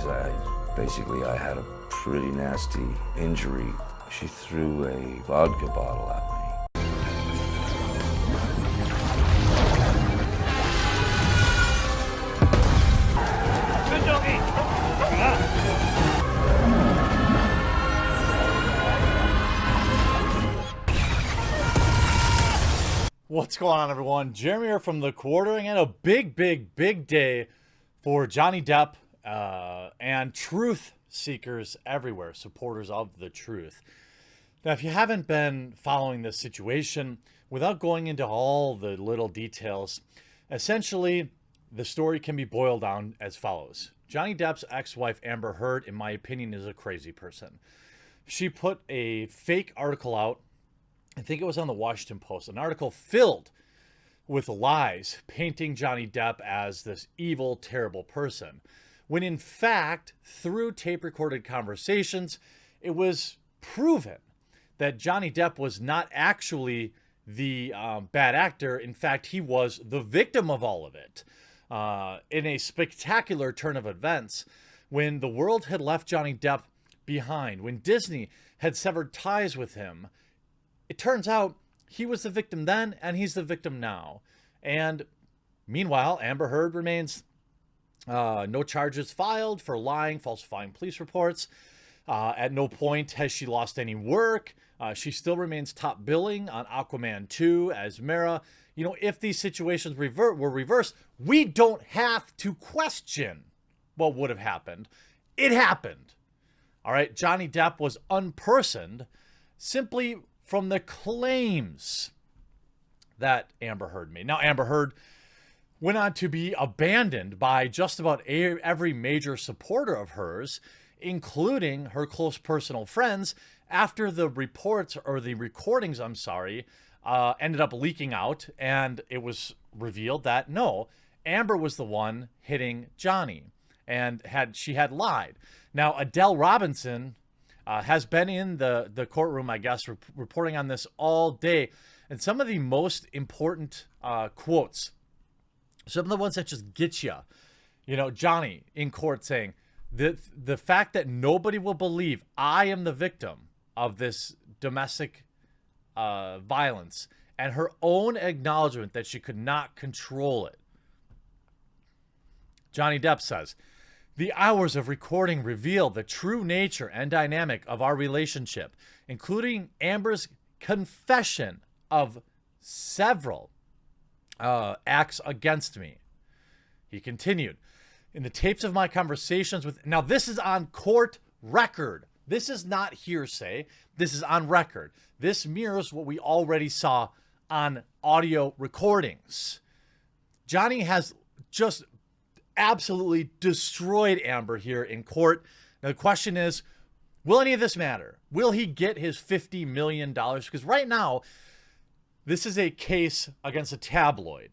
because I had a pretty nasty injury. She threw a vodka bottle at me. What's going on, everyone? Jeremy here from The Quartering, and a big day for Johnny Depp and truth seekers everywhere, supporters of the truth. Now, if you haven't been following this situation, without going into all the little details, essentially the story can be boiled down as follows. Johnny Depp's ex-wife Amber Heard, in my opinion, is a crazy person. She put a fake article out. I think it was on the Washington Post, an article filled with lies, painting Johnny Depp as this evil, terrible person, when in fact, through tape-recorded conversations, it was proven that Johnny Depp was not actually the bad actor. In fact, he was the victim of all of it. In a spectacular turn of events, when the world had left Johnny Depp behind, when Disney had severed ties with him, it turns out he was the victim then, and he's the victim now. And meanwhile, Amber Heard remains no charges filed for lying, falsifying police reports. At no point has she lost any work. She still remains top billing on Aquaman 2 as Mera. You know, if these situations were reversed, we don't have to question what would have happened. It happened. All right, Johnny Depp was unpersoned simply from the claims that Amber Heard made. Now, Amber Heard went on to be abandoned by just about every major supporter of hers, including her close personal friends, after the reports, or the recordings, ended up leaking out, and it was revealed that no, Amber was the one hitting Johnny, and she had lied. Now, Adele Robinson has been in the courtroom, I guess, reporting on this all day. And some of the most important quotes, some of the ones that just get you, Johnny in court saying, the fact that nobody will believe I am the victim of this domestic violence, and her own acknowledgement that she could not control it. Johnny Depp says, "The hours of recording reveal the true nature and dynamic of our relationship, including Amber's confession of several acts against me." He continued, "In the tapes of my conversations with..." Now, this is on court record. This is not hearsay. This is on record. This mirrors what we already saw on audio recordings. Johnny has just absolutely destroyed Amber here in court. Now, the question is, will any of this matter? Will he get his $50 million? Because right now, this is a case against a tabloid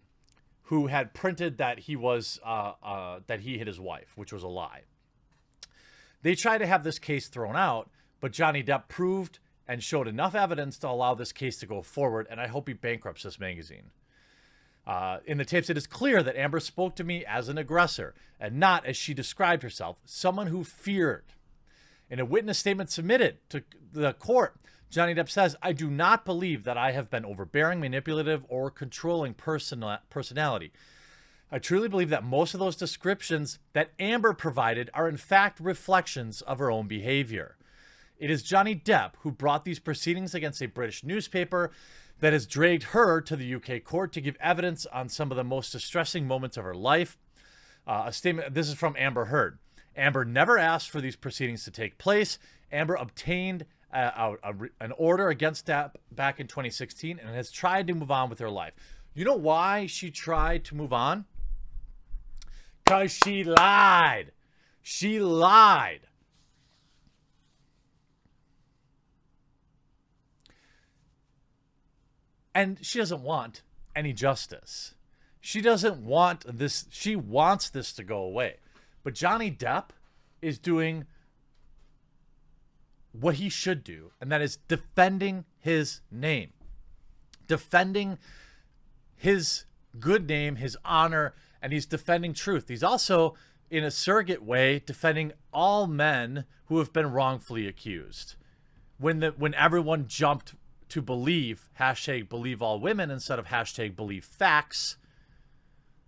who had printed that he was that he hit his wife, which was a lie. They tried to have this case thrown out, but Johnny Depp proved and showed enough evidence to allow this case to go forward, and I hope he bankrupts this magazine. In the tapes, it is clear that Amber spoke to me as an aggressor, and not, as she described herself, someone who feared. In a witness statement submitted to the court, Johnny Depp says, "I do not believe that I have been overbearing, manipulative, or controlling personality. I truly believe that most of those descriptions that Amber provided are in fact reflections of her own behavior. It is Johnny Depp who brought these proceedings against a British newspaper that has dragged her to the UK court to give evidence on some of the most distressing moments of her life." A statement, this is from Amber Heard. "Amber never asked for these proceedings to take place. Amber obtained an order against Depp back in 2016 and has tried to move on with her life." You know why she tried to move on? Because she lied. She lied. And she doesn't want any justice. She doesn't want this. She wants this to go away. But Johnny Depp is doing what he should do, and that is defending his name, defending his good name, his honor, and he's defending truth. He's also in a surrogate way, defending all men who have been wrongfully accused. When everyone jumped to believe #believe all women instead of #believe facts,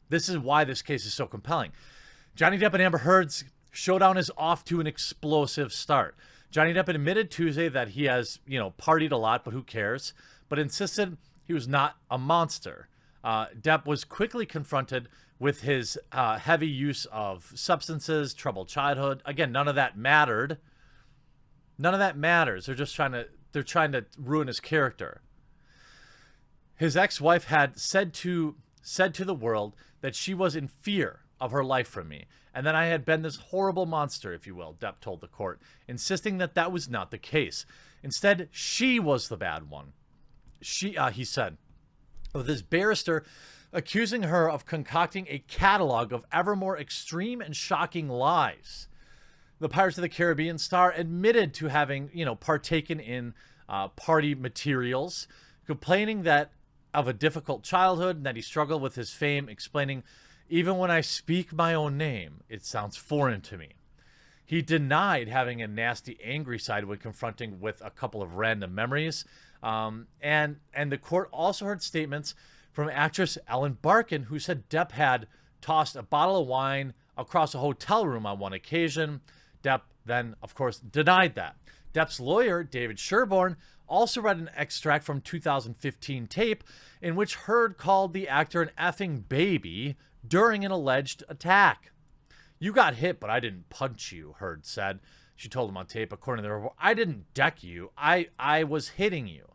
this is why this case is so compelling. Johnny Depp and Amber Heard's showdown is off to an explosive start. Johnny Depp admitted Tuesday that he has, partied a lot, but who cares? But insisted he was not a monster. Depp was quickly confronted with his heavy use of substances, troubled childhood. Again, none of that mattered. None of that matters. They're trying to ruin his character. His ex-wife had said to the world that she was in fear of her life from me, and that I had been this horrible monster, if you will, Depp told the court, insisting that was not the case. Instead, she was the bad one. He said, with his barrister accusing her of concocting a catalog of ever more extreme and shocking lies. The Pirates of the Caribbean star admitted to having, partaken in party materials, complaining of a difficult childhood and that he struggled with his fame, explaining, "Even when I speak my own name, it sounds foreign to me." He denied having a nasty, angry side when confronting with a couple of random memories. And the court also heard statements from actress Ellen Barkin, who said Depp had tossed a bottle of wine across a hotel room on one occasion. Depp then, of course, denied that. Depp's lawyer, David Sherborne, also read an extract from 2015 tape in which Heard called the actor an effing baby during an alleged attack. "You got hit, but I didn't punch you," Heard said. She told him on tape, according to the report, "I didn't deck you. I was hitting you."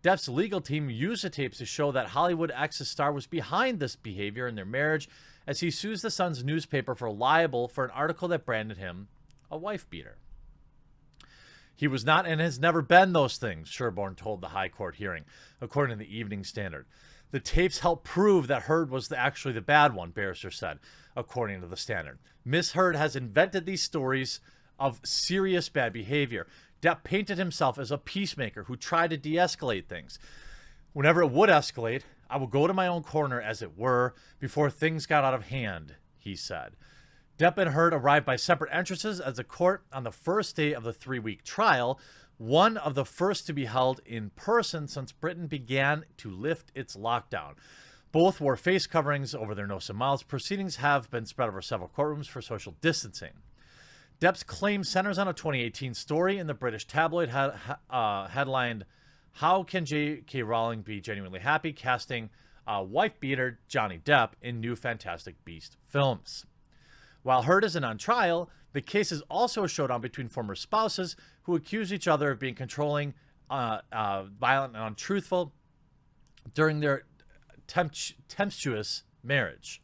Depp's legal team used the tapes to show that Hollywood ex's star was behind this behavior in their marriage, as he sues the Sun's newspaper for libel for an article that branded him a wife beater. "He was not and has never been those things," Sherborne told the High Court hearing, according to the Evening Standard. "The tapes help prove that Heard was actually the bad one," barrister said, according to the Standard. "Miss Heard has invented these stories of serious bad behavior. Depp painted himself as a peacemaker who tried to de-escalate things. Whenever it would escalate, I would go to my own corner, as it were, before things got out of hand," he said. Depp and Heard arrived by separate entrances as a court on the first day of the 3-week trial, one of the first to be held in person since Britain began to lift its lockdown. Both wore face coverings over their nose and mouths. Proceedings have been spread over several courtrooms for social distancing. Depp's claim centers on a 2018 story in the British tabloid headlined, "How Can J.K. Rowling Be Genuinely Happy Casting Wife Beater Johnny Depp in New Fantastic Beast Films?" While Heard isn't on trial, the case is also a showdown between former spouses who accuse each other of being controlling, violent, and untruthful during their tempestuous marriage.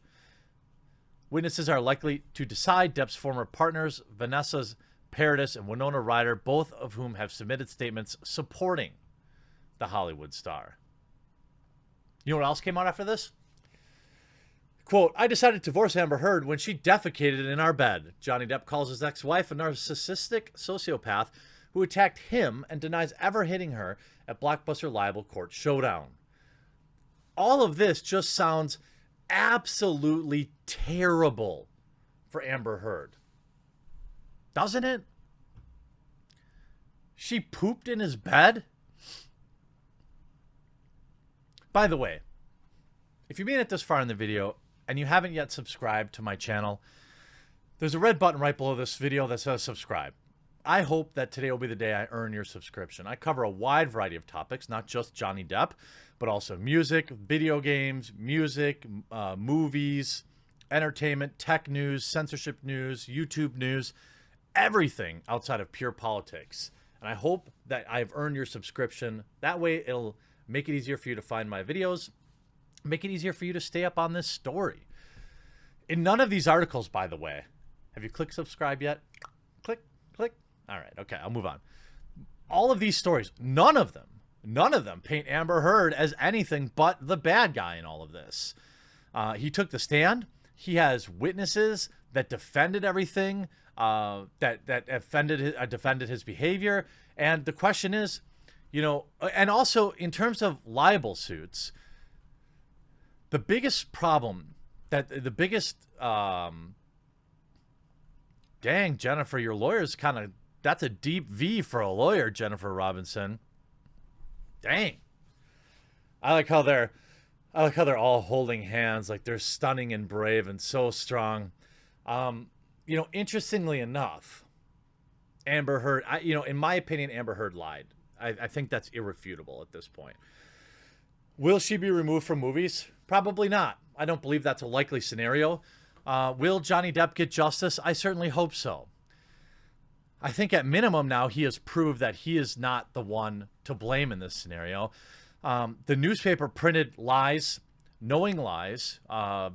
Witnesses are likely to decide. Depp's former partners, Vanessa Paradis and Winona Ryder, both of whom have submitted statements supporting the Hollywood star. You know what else came out after this? Quote, "I decided to divorce Amber Heard when she defecated in our bed." Johnny Depp calls his ex-wife a narcissistic sociopath who attacked him and denies ever hitting her at blockbuster libel court showdown. All of this just sounds absolutely terrible for Amber Heard. Doesn't it? She pooped in his bed? By the way, if you made it this far in the video and you haven't yet subscribed to my channel, there's a red button right below this video that says subscribe. I hope that today will be the day I earn your subscription. I cover a wide variety of topics, not just Johnny Depp, but also music, video games, movies, entertainment, tech news, censorship news, YouTube news, everything outside of pure politics. And I hope that I've earned your subscription. That way it'll make it easier for you to find my videos, make it easier for you to stay up on this story. In none of these articles, by the way, have you clicked subscribe yet? Click. All right, okay, I'll move on. All of these stories, none of them paint Amber Heard as anything but the bad guy in all of this. He took the stand. He has witnesses that defended everything, that defended his behavior. And the question is, and also in terms of libel suits, the biggest problem, the biggest Dang, Jennifer, your lawyer's kind of, that's a deep V for a lawyer, Jennifer Robinson. Dang. I like how they're all holding hands, like they're stunning and brave and so strong. You know, interestingly enough, Amber Heard, you know, in my opinion, Amber Heard lied. I think that's irrefutable at this point. Will she be removed from movies? Probably not. I don't believe that's a likely scenario. Will Johnny Depp get justice? I certainly hope so. I think at minimum now he has proved that he is not the one to blame in this scenario. The newspaper printed lies, knowing lies,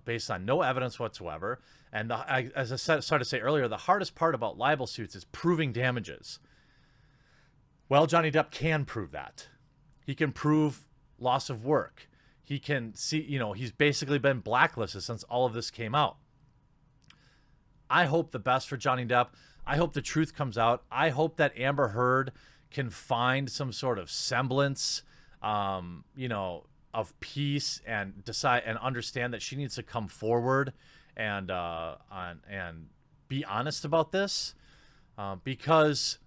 based on no evidence whatsoever. And as I started to say earlier, the hardest part about libel suits is proving damages. Well, Johnny Depp can prove that. He can prove loss of work. He can see, you know, he's basically been blacklisted since all of this came out. I hope the best for Johnny Depp. I hope the truth comes out. I hope that Amber Heard can find some sort of semblance, you know, of peace and decide and understand that she needs to come forward and be honest about this, because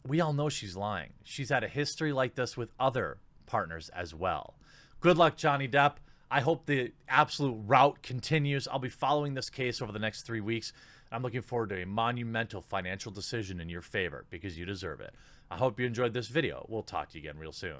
we all know she's lying. She's had a history like this with other partners as well. Good luck, Johnny Depp. I hope the absolute rout continues. I'll be following this case over the next 3 weeks. I'm looking forward to a monumental financial decision in your favor because you deserve it. I hope you enjoyed this video. We'll talk to you again real soon.